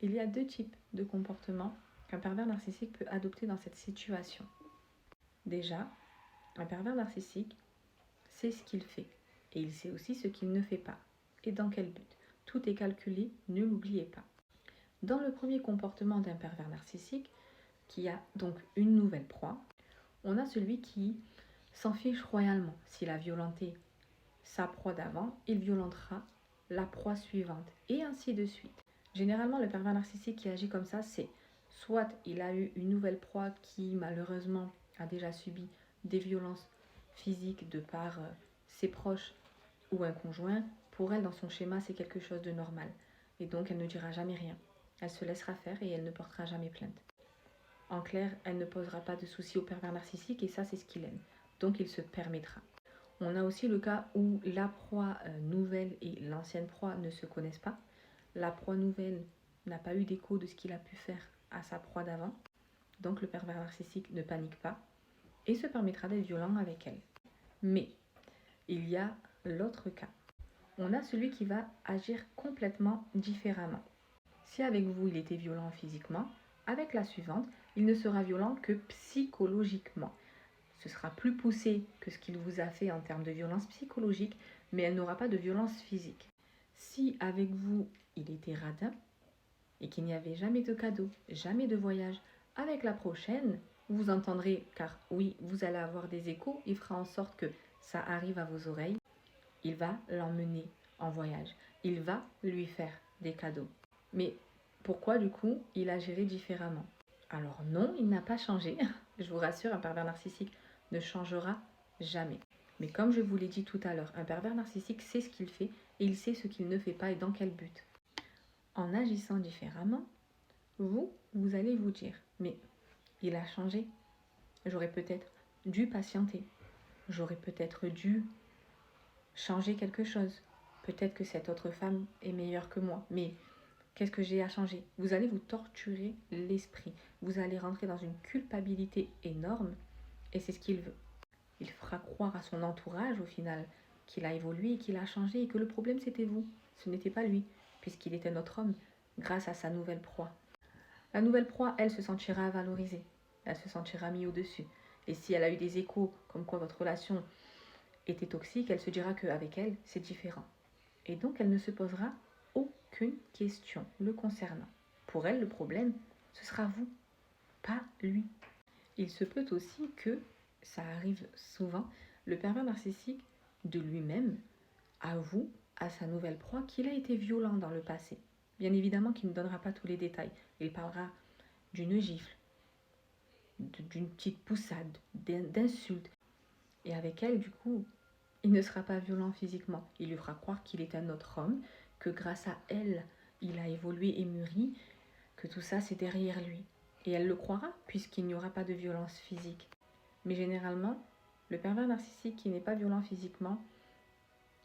Il y a deux types de comportements qu'un pervers narcissique peut adopter dans cette situation. Déjà, un pervers narcissique sait ce qu'il fait et il sait aussi ce qu'il ne fait pas et dans quel but. Tout est calculé, ne l'oubliez pas. Dans le premier comportement d'un pervers narcissique, qui a donc une nouvelle proie, on a celui qui s'en fiche royalement. S'il a violenté sa proie d'avant, il violentera la proie suivante et ainsi de suite. Généralement, le pervers narcissique qui agit comme ça, c'est soit il a eu une nouvelle proie qui malheureusement a déjà subi des violences physiques de par ses proches ou un conjoint. Pour elle, dans son schéma, c'est quelque chose de normal. Et donc, elle ne dira jamais rien. Elle se laissera faire et elle ne portera jamais plainte. En clair, elle ne posera pas de soucis au pervers narcissique et ça, c'est ce qu'il aime. Donc, il se permettra. On a aussi le cas où la proie nouvelle et l'ancienne proie ne se connaissent pas. La proie nouvelle n'a pas eu d'écho de ce qu'il a pu faire à sa proie d'avant. Donc, le pervers narcissique ne panique pas et se permettra d'être violent avec elle. Mais il y a l'autre cas. On a celui qui va agir complètement différemment. Si avec vous, il était violent physiquement, avec la suivante, il ne sera violent que psychologiquement. Ce sera plus poussé que ce qu'il vous a fait en termes de violence psychologique, mais elle n'aura pas de violence physique. Si avec vous, il était radin et qu'il n'y avait jamais de cadeau, jamais de voyage, avec la prochaine, vous entendrez, car oui, vous allez avoir des échos, il fera en sorte que ça arrive à vos oreilles, il va l'emmener en voyage, il va lui faire des cadeaux. Mais pourquoi du coup il agirait différemment? Alors non, il n'a pas changé. Je vous rassure, un pervers narcissique ne changera jamais. Mais comme je vous l'ai dit tout à l'heure, un pervers narcissique sait ce qu'il fait et il sait ce qu'il ne fait pas et dans quel but. En agissant différemment, vous allez vous dire, mais il a changé. J'aurais peut-être dû patienter. J'aurais peut-être dû changer quelque chose. Peut-être que cette autre femme est meilleure que moi, mais qu'est-ce que j'ai à changer? Vous allez vous torturer l'esprit. Vous allez rentrer dans une culpabilité énorme et c'est ce qu'il veut. Il fera croire à son entourage au final qu'il a évolué et qu'il a changé et que le problème c'était vous. Ce n'était pas lui, puisqu'il était notre homme grâce à sa nouvelle proie. La nouvelle proie, elle se sentira valorisée. Elle se sentira mise au-dessus. Et si elle a eu des échos comme quoi votre relation était toxique, elle se dira qu'avec elle, c'est différent. Et donc, elle ne se posera aucune question le concernant. Pour elle, le problème, ce sera vous, pas lui. Il se peut aussi que, ça arrive souvent, le pervers narcissique de lui-même avoue à sa nouvelle proie qu'il a été violent dans le passé. Bien évidemment qu'il ne donnera pas tous les détails. Il parlera d'une gifle, d'une petite poussade, d'insultes. Et avec elle, du coup, il ne sera pas violent physiquement. Il lui fera croire qu'il est un autre homme, que grâce à elle, il a évolué et mûri, que tout ça, c'est derrière lui. Et elle le croira, puisqu'il n'y aura pas de violence physique. Mais généralement, le pervers narcissique qui n'est pas violent physiquement,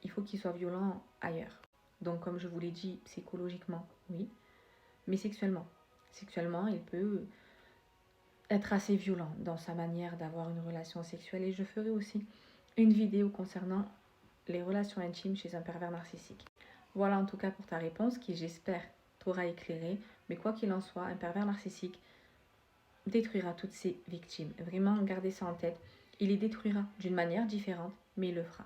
il faut qu'il soit violent ailleurs. Donc, comme je vous l'ai dit, psychologiquement, oui, mais sexuellement. Sexuellement, il peut être assez violent dans sa manière d'avoir une relation sexuelle. Et je ferai aussi une vidéo concernant les relations intimes chez un pervers narcissique. Voilà en tout cas pour ta réponse qui, j'espère, t'aura éclairé. Mais quoi qu'il en soit, un pervers narcissique détruira toutes ses victimes. Vraiment, gardez ça en tête. Il les détruira d'une manière différente, mais il le fera.